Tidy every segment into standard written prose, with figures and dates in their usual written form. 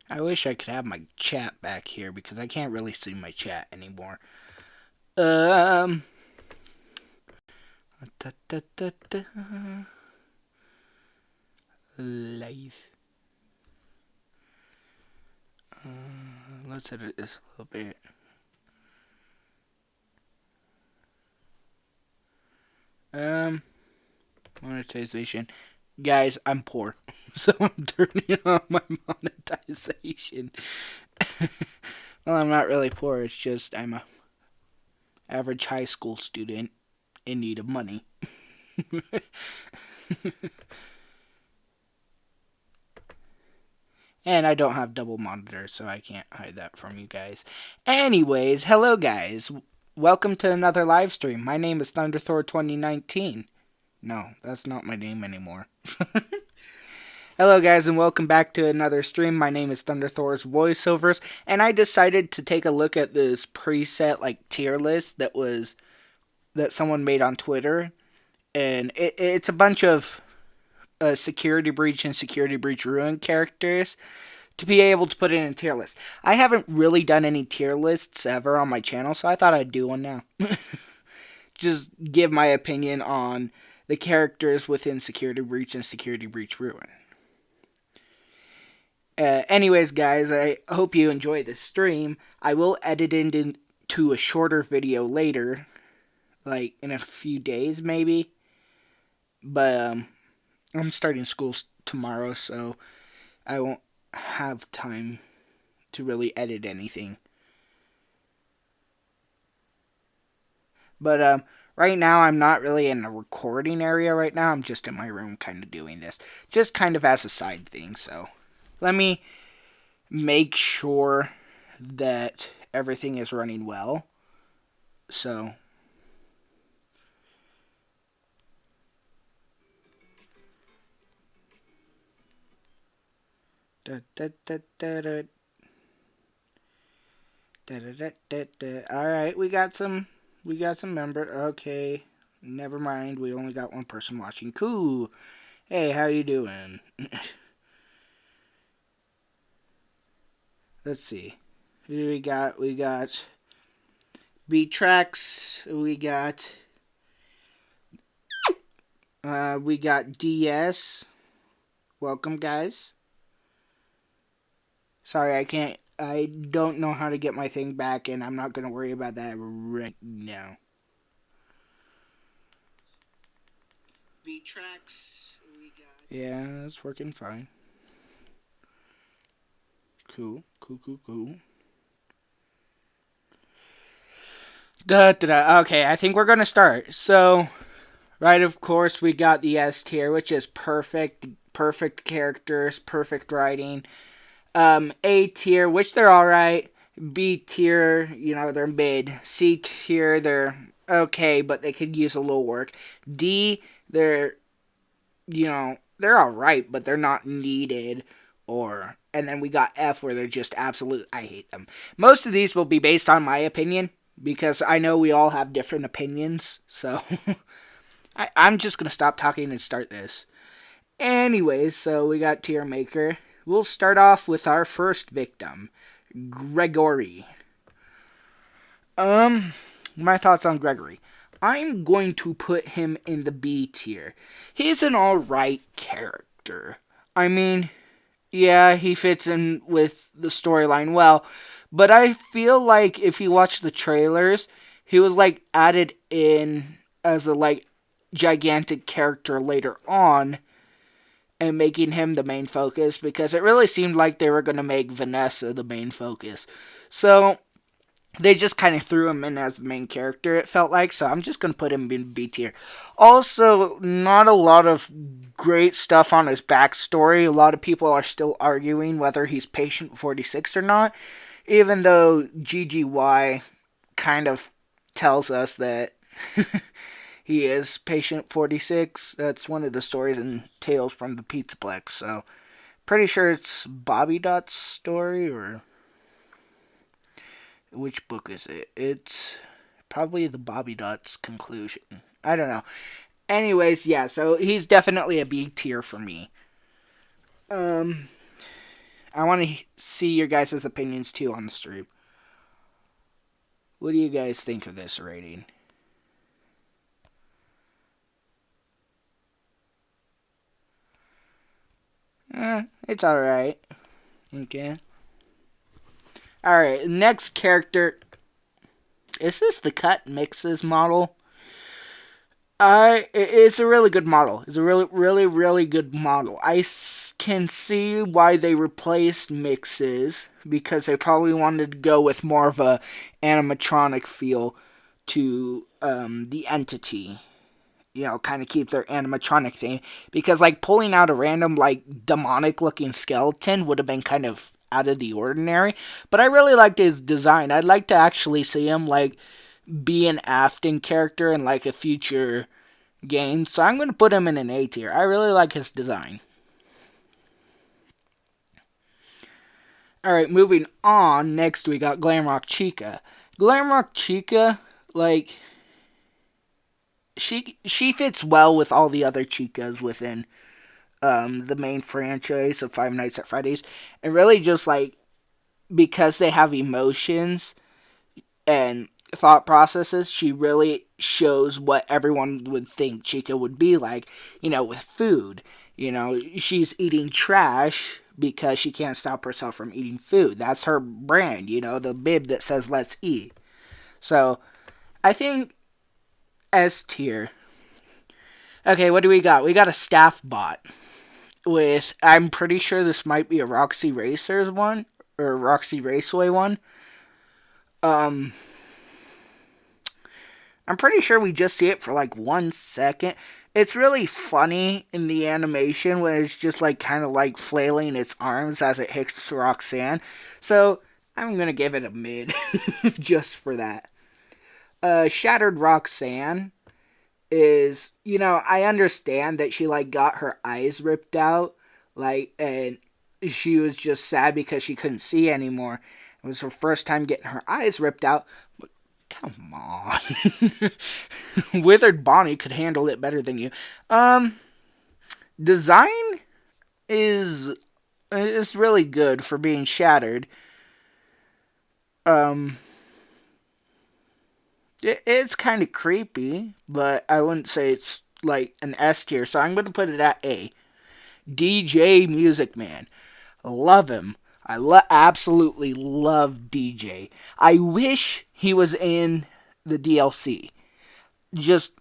I wish I could have my chat back here because I can't really see my chat anymore. Um. Da, da, da, da. Live. Let's edit this a little bit. Um. Monetization. Guys, I'm poor. So I'm turning on my monetization. Well, I'm not really poor. It's just I'm a average high school student in need of money. And I don't have double monitors, so I can't hide that from you guys. Anyways, hello guys. Welcome to another live stream. My name is Thunderthor 2019. No, that's not my name anymore. Hello guys and welcome back to another stream. My name is Thunderthor's voiceovers, and I decided to take a look at this preset tier list that someone made on Twitter, and it's a bunch of Security Breach and Security Breach Ruin characters to be able to put in a tier list. I haven't really done any tier lists ever on my channel, so I thought I'd do one now. Just give my opinion on the characters within Security Breach and Security Breach Ruin. Anyways, guys, I hope you enjoy this stream. I will edit it into a shorter video later, like in a few days maybe. But I'm starting school tomorrow, so I won't have time to really edit anything. But right now I'm not really in a recording area right now. I'm just in my room kind of doing this. Just kind of as a side thing, so let me make sure that everything is running well. So Alright, we got some member. Okay. Never mind, we only got one person watching. Cool. Hey, how you doing? Let's see. Who do we got? We got B-Tracks. We got DS. Welcome, guys. Sorry, I don't know how to get my thing back, and I'm not going to worry about that right now. B-Tracks. Yeah, it's working fine. Cool. Okay, I think we're going to start. So, right, of course, we got the S tier, which is perfect characters, perfect writing. A tier, which they're alright. B tier, they're mid. C tier, they're okay, but they could use a little work. D, they're alright, but they're not needed. And then we got F, where they're just absolute, I hate them. Most of these will be based on my opinion, because I know we all have different opinions, so I'm just going to stop talking and start this. Anyways, so we got tier maker. We'll start off with our first victim, Gregory. My thoughts on Gregory. I'm going to put him in the B tier. He's an alright character. I mean, yeah, he fits in with the storyline well, but I feel like if you watch the trailers, he was added in as a gigantic character later on, and making him the main focus, because it really seemed like they were going to make Vanessa the main focus. So they just kind of threw him in as the main character, it felt like, so I'm just going to put him in B tier. Also, not a lot of great stuff on his backstory. A lot of people are still arguing whether he's Patient 46 or not, even though GGY kind of tells us that he is Patient 46. That's one of the stories in Tales from the Pizzaplex, so pretty sure it's Bobby Dot's story, or which book is it? It's probably the Bobby Dot's conclusion. I don't know. Anyways, yeah, so he's definitely a B tier for me. I want to see your guys' opinions too on the stream. What do you guys think of this rating? It's alright. Okay. Alright, next character. Is this the cut mixes model? It's a really good model. It's a really good model. Can see why they replaced mixes because they probably wanted to go with more of a animatronic feel to the entity. Kind of keep their animatronic thing. Because, like, pulling out a random, like, demonic-looking skeleton would have been kind of out of the ordinary. But I really liked his design. I'd like to actually see him, like, be an Afton character in, like, a future game. So I'm going to put him in an A tier. I really like his design. Alright, moving on. Next, we got Glamrock Chica. Glamrock Chica, like, she fits well with all the other chicas within the main franchise of Five Nights at Freddy's. And really just, like, because they have emotions and thought processes, she really shows what everyone would think Chica would be like, with food. She's eating trash because she can't stop herself from eating food. That's her brand, the bib that says let's eat. So, I think S tier. Okay, what do we got? We got a staff bot with, I'm pretty sure this might be a Roxy Racers one, or Roxy Raceway one. I'm pretty sure we just see it for like 1 second. It's really funny in the animation when it's just like kind of like flailing its arms as it hits Roxanne. So I'm going to give it a mid just for that. Shattered Roxanne is, I understand that she like got her eyes ripped out, like, and she was just sad because she couldn't see anymore. It was her first time getting her eyes ripped out. But come on. Withered Bonnie could handle it better than you. Design is really good for being shattered. It's kind of creepy, but I wouldn't say it's like an S tier, so I'm going to put it at A. DJ Music Man. Love him. I absolutely love DJ. I wish he was in the DLC. Just,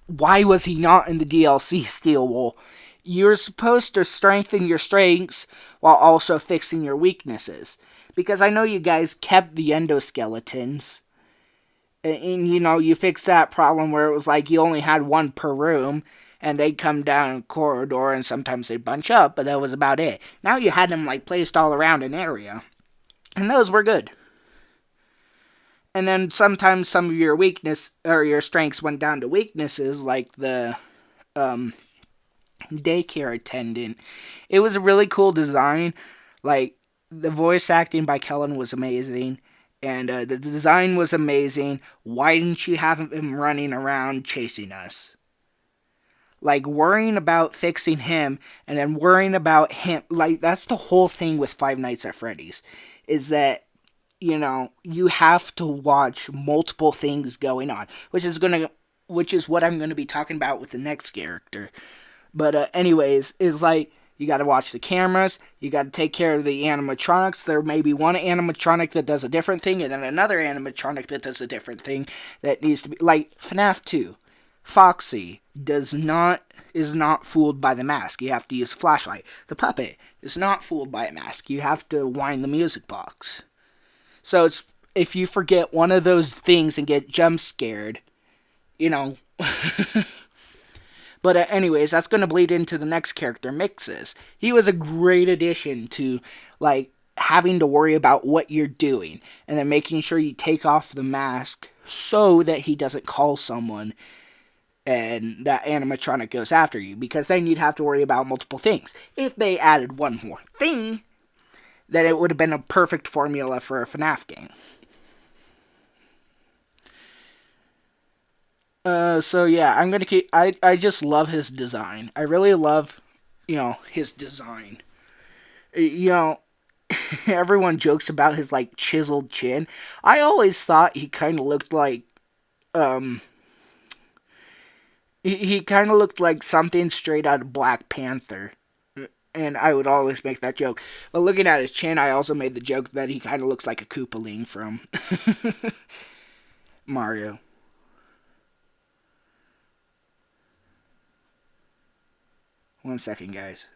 why was he not in the DLC, Steel Wool? You're supposed to strengthen your strengths while also fixing your weaknesses. Because I know you guys kept the endoskeletons. And, you fixed that problem where it was like you only had one per room, and they'd come down a corridor, and sometimes they'd bunch up, but that was about it. Now you had them, like, placed all around an area. And those were good. And then sometimes some of your weakness, or your strengths went down to weaknesses, like the, daycare attendant. It was a really cool design. Like, the voice acting by Kellen was amazing. And the design was amazing. Why didn't you have him running around chasing us? Like, worrying about fixing him and then worrying about him. Like, that's the whole thing with Five Nights at Freddy's. Is that, you have to watch multiple things going on. Which is what I'm going to be talking about with the next character. But anyways, is like, you got to watch the cameras. You got to take care of the animatronics. There may be one animatronic that does a different thing, and then another animatronic that does a different thing that needs to be, like FNAF 2. Foxy is not fooled by the mask. You have to use a flashlight. The puppet is not fooled by a mask. You have to wind the music box. So if you forget one of those things and get jump scared, But anyways, that's going to bleed into the next character, Mixes. He was a great addition to, like, having to worry about what you're doing. And then making sure you take off the mask so that he doesn't call someone and that animatronic goes after you. Because then you'd have to worry about multiple things. If they added one more thing, then it would have been a perfect formula for a FNAF game. So yeah, I'm gonna keep. I just love his design. I really love, his design. everyone jokes about his like chiseled chin. I always thought he kind of looked like um he kind of looked like something straight out of Black Panther. And I would always make that joke. But looking at his chin, I also made the joke that he kind of looks like a Koopaling from Mario. One second, guys.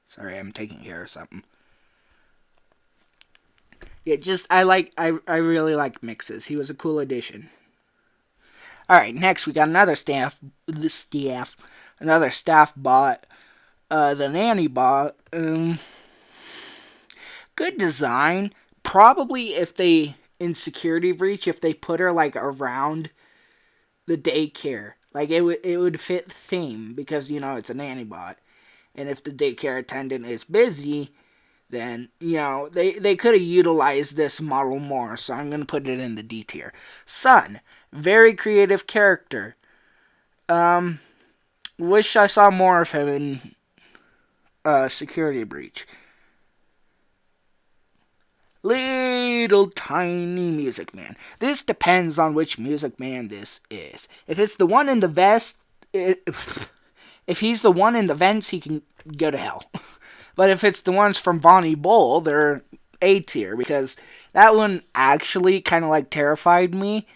Sorry, I'm taking care of something. Yeah, I really like Mixes. He was a cool addition. All right, next we got another staff bot, the nanny bot. Good design. Probably if they in security breach, if they put her like around the daycare, like it would fit the theme because it's a nanny bot, and if the daycare attendant is busy, then they could have utilized this model more. So I'm gonna put it in the D tier. Sun, very creative character. Wish I saw more of him in security breach. Little tiny music man. This depends on which music man this is. If it's the one in the vest, if he's the one in the vents, he can go to hell. But if it's the ones from Bonnie Bowl, they're A tier because that one actually kind of like terrified me.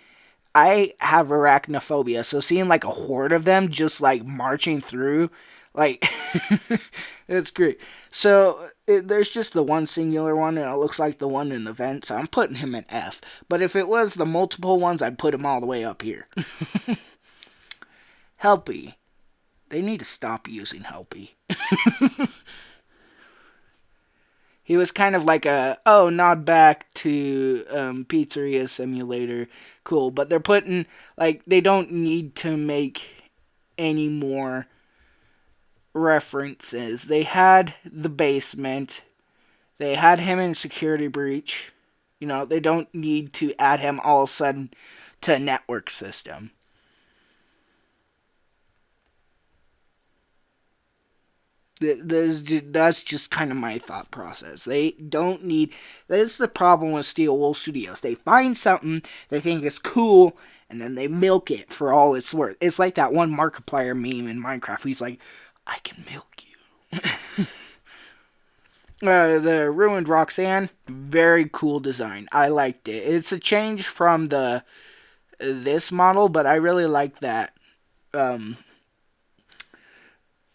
I have arachnophobia, so seeing like a horde of them just like marching through, like, it's great. So there's just the one singular one, and it looks like the one in the vent, so I'm putting him in F. But if it was the multiple ones, I'd put him all the way up here. Helpy. They need to stop using Helpy. He was kind of like nod back to Pizzeria Simulator. Cool, but they're putting, like, they don't need to make any more references. They had the basement. They had him in security breach. They don't need to add him all of a sudden to a network system. That's just kind of my thought process. They don't need... That's the problem with Steel Wool Studios. They find something they think is cool, and then they milk it for all it's worth. It's like that one Markiplier meme in Minecraft. He's like, I can milk you. The Ruined Roxanne, very cool design. I liked it. It's a change from this model, but I really like that.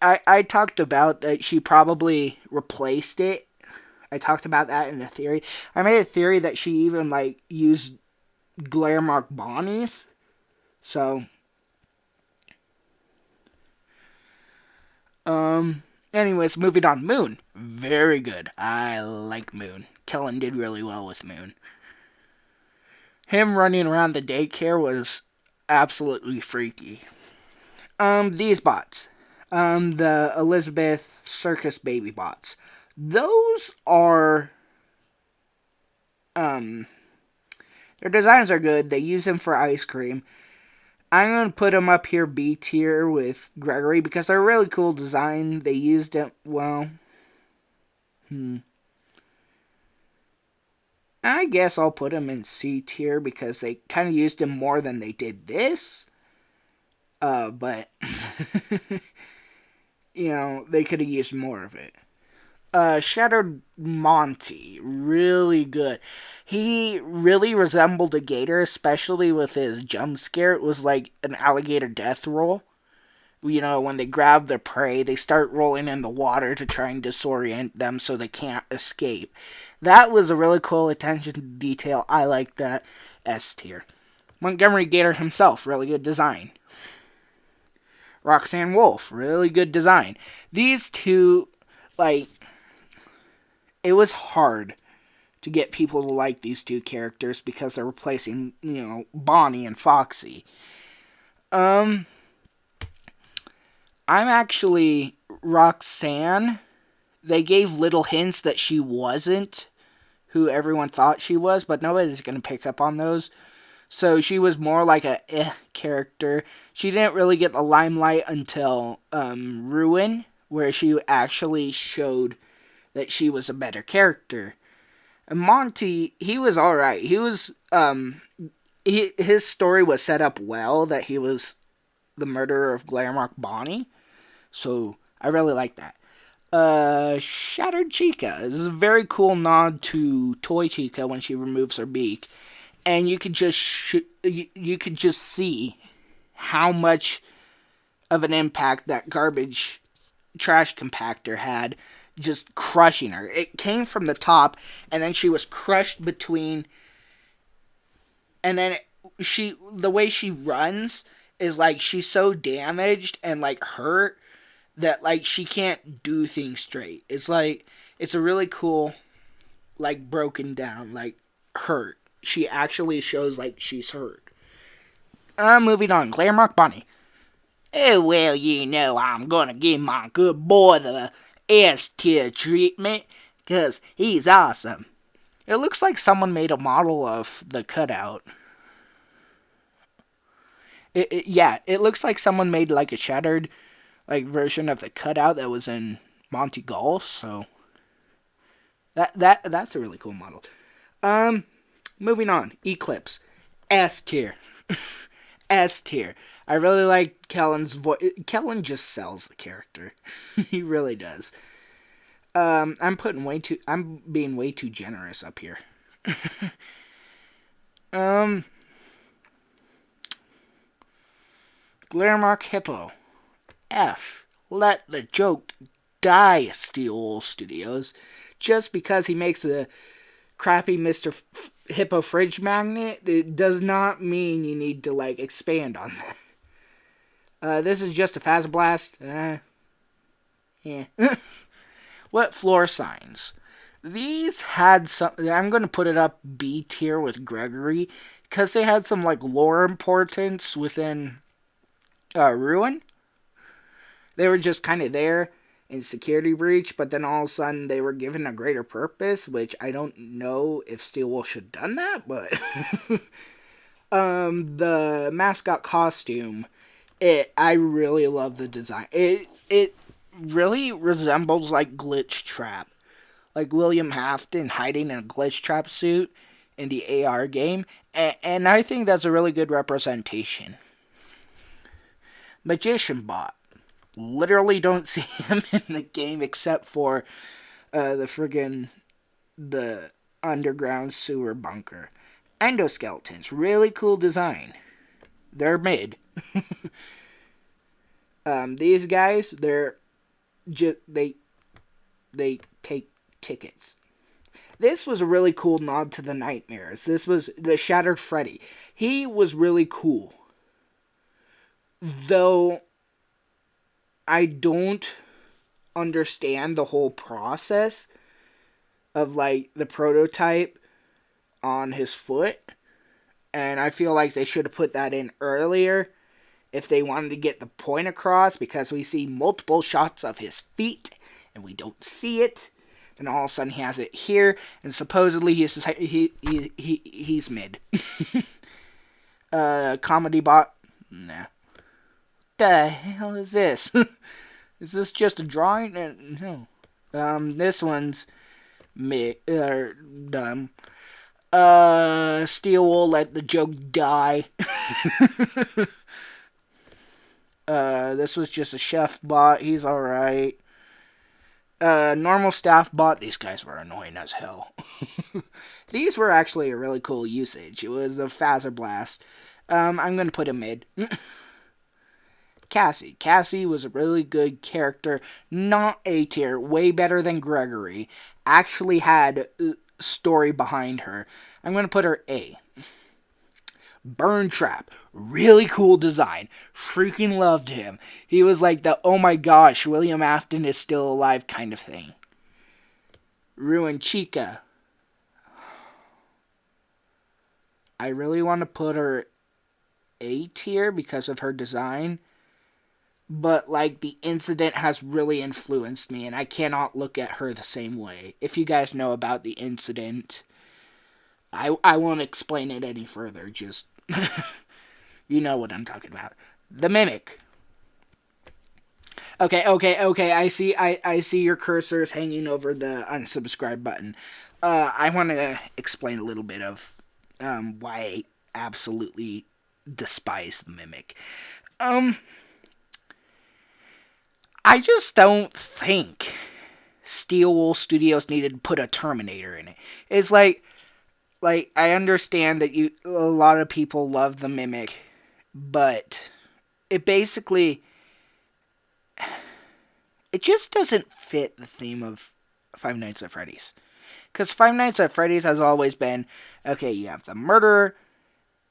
I talked about that she probably replaced it. I talked about that in the theory. I made a theory that she even, like, used glare mark Bonnies. So, anyways, moving on. Moon. Very good. I like Moon. Kellen did really well with Moon. Him running around the daycare was absolutely freaky. These bots. The Elizabeth Circus baby bots. Those are, their designs are good. They use them for ice cream. I'm going to put them up here B tier with Gregory because they're really cool design. They used it, well, I guess I'll put them in C tier because they kind of used them more than they did this. But, they could have used more of it. Shattered Monty, really good. He really resembled a gator, especially with his jump scare. It was like an alligator death roll. When they grab their prey, they start rolling in the water to try and disorient them so they can't escape. That was a really cool attention to detail. I like that. S tier. Montgomery Gator himself, really good design. Roxanne Wolf, really good design. These two, like, it was hard to get people to like these two characters because they're replacing, Bonnie and Foxy. I'm actually Roxanne. They gave little hints that she wasn't who everyone thought she was, but nobody's going to pick up on those. So she was more like a character. She didn't really get the limelight until Ruin, where she actually showed that she was a better character. And Monty, he was alright. He was his story was set up well that he was the murderer of Glamrock Bonnie. So I really like that. Shattered Chica is a very cool nod to Toy Chica when she removes her beak, and you could just you could just see how much of an impact that garbage trash compactor had, just crushing her. It came from the top, and then she was crushed between, and then the way she runs is like she's so damaged and like hurt that like she can't do things straight. It's like it's a really cool, like, broken down, like, hurt. She actually shows like she's hurt. Moving on, Glamrock Bonnie. Oh, well, I'm gonna give my good boy the S tier treatment, 'cause he's awesome. It looks like someone made a model of the cutout. It looks like someone made like a shattered like version of the cutout that was in Monty Golf, so that's a really cool model. Moving on, Eclipse. S tier. S tier. I really like Kellen's voice. Kellen just sells the character. He really does. I'm being way too generous up here. Glamrock Hippo. F. Let the joke die, Steel Studios. Just because he makes a crappy Mr. Hippo fridge magnet, it does not mean you need to, like, expand on that. This is just a Phasma Blast. Yeah. What floor signs? These had some. I'm going to put it up B tier with Gregory, because they had some, like, lore importance within Ruin. They were just kind of there in Security Breach, but then all of a sudden they were given a greater purpose, which I don't know if Steelwool should have done that, but the mascot costume, I really love the design. It really resembles like Glitch Trap, like William Afton hiding in a Glitch Trap suit in the AR game, and I think that's a really good representation. Magician Bot. Literally don't see him in the game except for the underground sewer bunker. Endoskeletons, really cool design. They're mid. These guys, they take tickets. This was a really cool nod to the Nightmares. This was the Shattered Freddy. He was really cool. Though I don't understand the whole process of, like, the prototype on his foot. And I feel like they should have put that in earlier if they wanted to get the point across, because we see multiple shots of his feet and we don't see it. And all of a sudden he has it here, and supposedly he's mid. Comedy Bot? Nah. The hell is this? Is this just a drawing? No. This one's dumb. Steel will let the joke die. This was just a chef bot. He's alright. Normal staff bot. These guys were annoying as hell. These were actually a really cool usage. It was the Phasma Blast. I'm gonna put him mid. Cassie. Cassie was a really good character. Not A tier. Way better than Gregory. Actually had story behind her. I'm going to put her A. Burn Trap. Really cool design. Freaking loved him. He was like the, oh my gosh, William Afton is still alive kind of thing. Ruin Chica. I really want to put her A tier because of her design. But, like, the incident has really influenced me, and I cannot look at her the same way. If you guys know about the incident, I won't explain it any further. Just You know what I'm talking about. The Mimic. Okay. I see your cursors hanging over the unsubscribe button. I want to explain a little bit of why I absolutely despise the Mimic. Um, I just don't think Steel Wool Studios needed to put a Terminator in it. It's like I understand that a lot of people love the Mimic, but it basically it just doesn't fit the theme of Five Nights at Freddy's. Because Five Nights at Freddy's has always been, okay, you have the murderer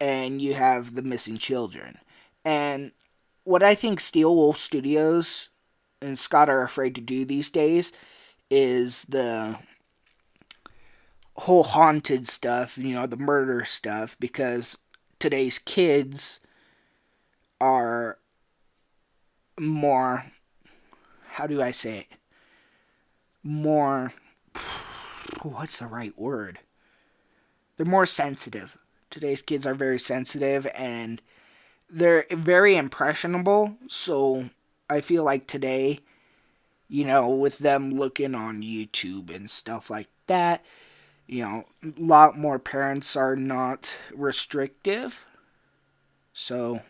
and you have the missing children. And what I think Steel Wolf Studios and Scott are afraid to do these days is the whole haunted stuff, the murder stuff, because today's kids are more, how do I say it? More, what's the right word? They're more sensitive. Today's kids are very sensitive and they're very impressionable. So I feel like today, with them looking on YouTube and stuff like that, a lot more parents are not restrictive. So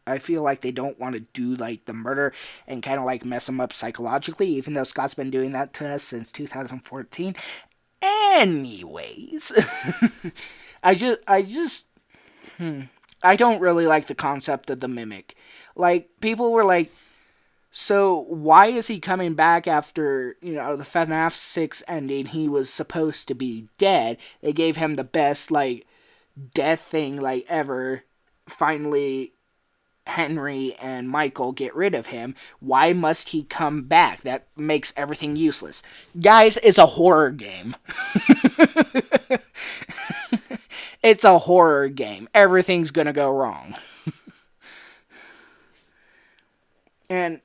I feel like they don't want to do like the murder and kind of like mess them up psychologically, even though Scott's been doing that to us since 2014. Anyways, I just, I don't really like the concept of the Mimic. Like, people were like, so why is he coming back after, the FNAF 6 ending? He was supposed to be dead. They gave him the best, like, death thing, like, ever. Finally, Henry and Michael get rid of him. Why must he come back? That makes everything useless. Guys, it's a horror game. It's a horror game. Everything's gonna go wrong. And,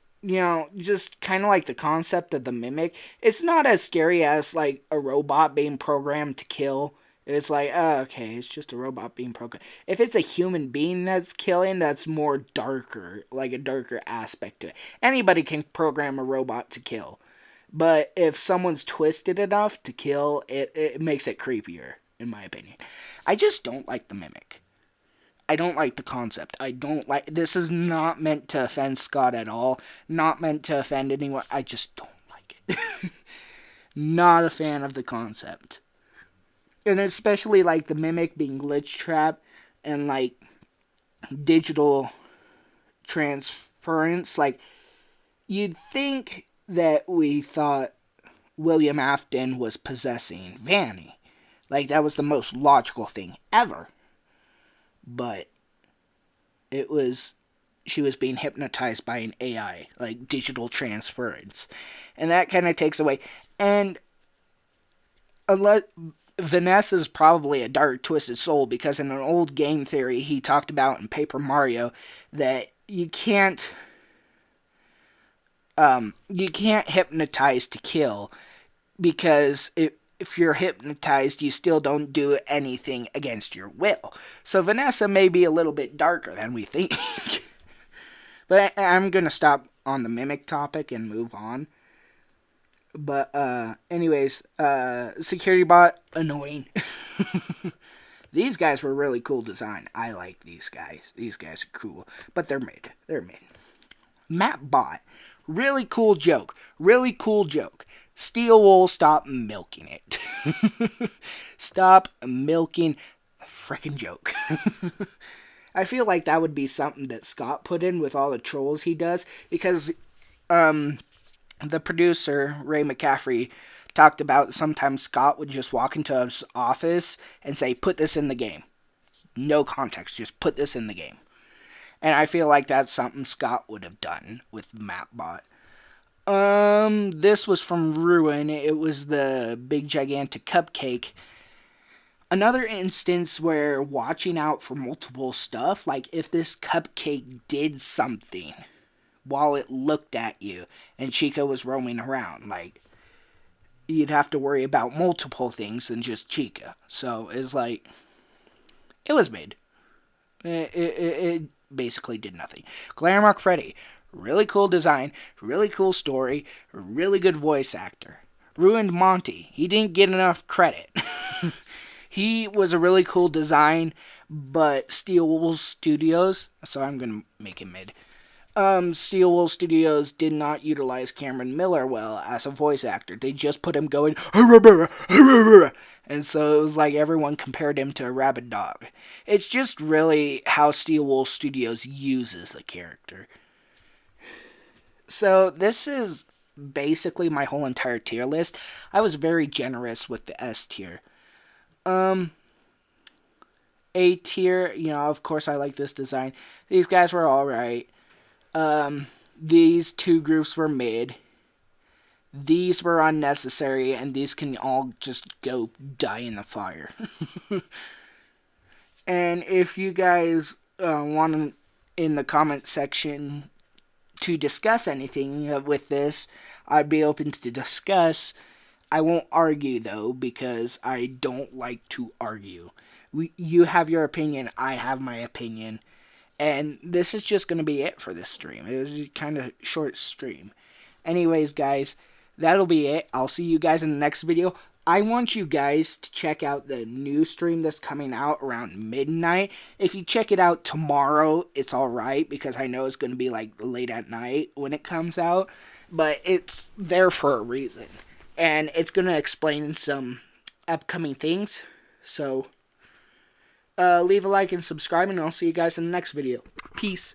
just kind of like the concept of the Mimic, it's not as scary as, like, a robot being programmed to kill. It's like, oh, okay, it's just a robot being programmed. If it's a human being that's killing, that's more darker, like a darker aspect to it. Anybody can program a robot to kill. But if someone's twisted enough to kill, it makes it creepier, in my opinion. I just don't like the Mimic. I don't like the concept. I don't like. This is not meant to offend Scott at all. Not meant to offend anyone. I just don't like it. Not a fan of the concept. And especially like the Mimic being glitch trap and like digital transference. Like, you'd think that we thought William Afton was possessing Vanny. Like, that was the most logical thing ever. But she was being hypnotized by an AI, like digital transference. And that kind of takes away. And unless Vanessa's probably a dark, twisted soul, because in an old game theory he talked about in Paper Mario that you can't hypnotize to kill, because if you're hypnotized, you still don't do anything against your will. So Vanessa may be a little bit darker than we think. But I'm going to stop on the Mimic topic and move on. But anyways, security bot, annoying. These guys were really cool design. I like these guys. These guys are cool. But they're mid. Map bot, really cool joke. Steel Wool, stop milking it. Stop milking a frickin' joke. I feel like that would be something that Scott put in with all the trolls he does, because the producer, Ray McCaffrey, talked about sometimes Scott would just walk into his office and say, put this in the game. No context, just put this in the game. And I feel like that's something Scott would have done with Mapbot. This was from Ruin. It was the big gigantic cupcake. Another instance where watching out for multiple stuff, like if this cupcake did something while it looked at you and Chica was roaming around, like, you'd have to worry about multiple things than just Chica. So it's like, it was mid. It basically did nothing. Glamrock Freddy, really cool design, really cool story, really good voice actor. Ruined Monty, he didn't get enough credit. He was a really cool design, but Steel Wool Studios, so I'm gonna make him mid. Steel Wool Studios did not utilize Cameron Miller well as a voice actor. They just put him going, and so it was like everyone compared him to a rabid dog. It's just really how Steel Wool Studios uses the character. So this is basically my whole entire tier list. I was very generous with the S tier. A tier, of course I like this design. These guys were alright. These two groups were mid. These were unnecessary, and these can all just go die in the fire. And if you guys want in the comment section to discuss anything with this, I'd be open to discuss. I won't argue, though, because I don't like to argue. You have your opinion, I have my opinion. And this is just going to be it for this stream. It was kind of short stream. Anyways, guys, that'll be it. I'll see you guys in the next video. I want you guys to check out the new stream that's coming out around midnight. If you check it out tomorrow, it's alright, because I know it's going to be like late at night when it comes out. But it's there for a reason. And it's going to explain some upcoming things. So leave a like and subscribe, and I'll see you guys in the next video. Peace.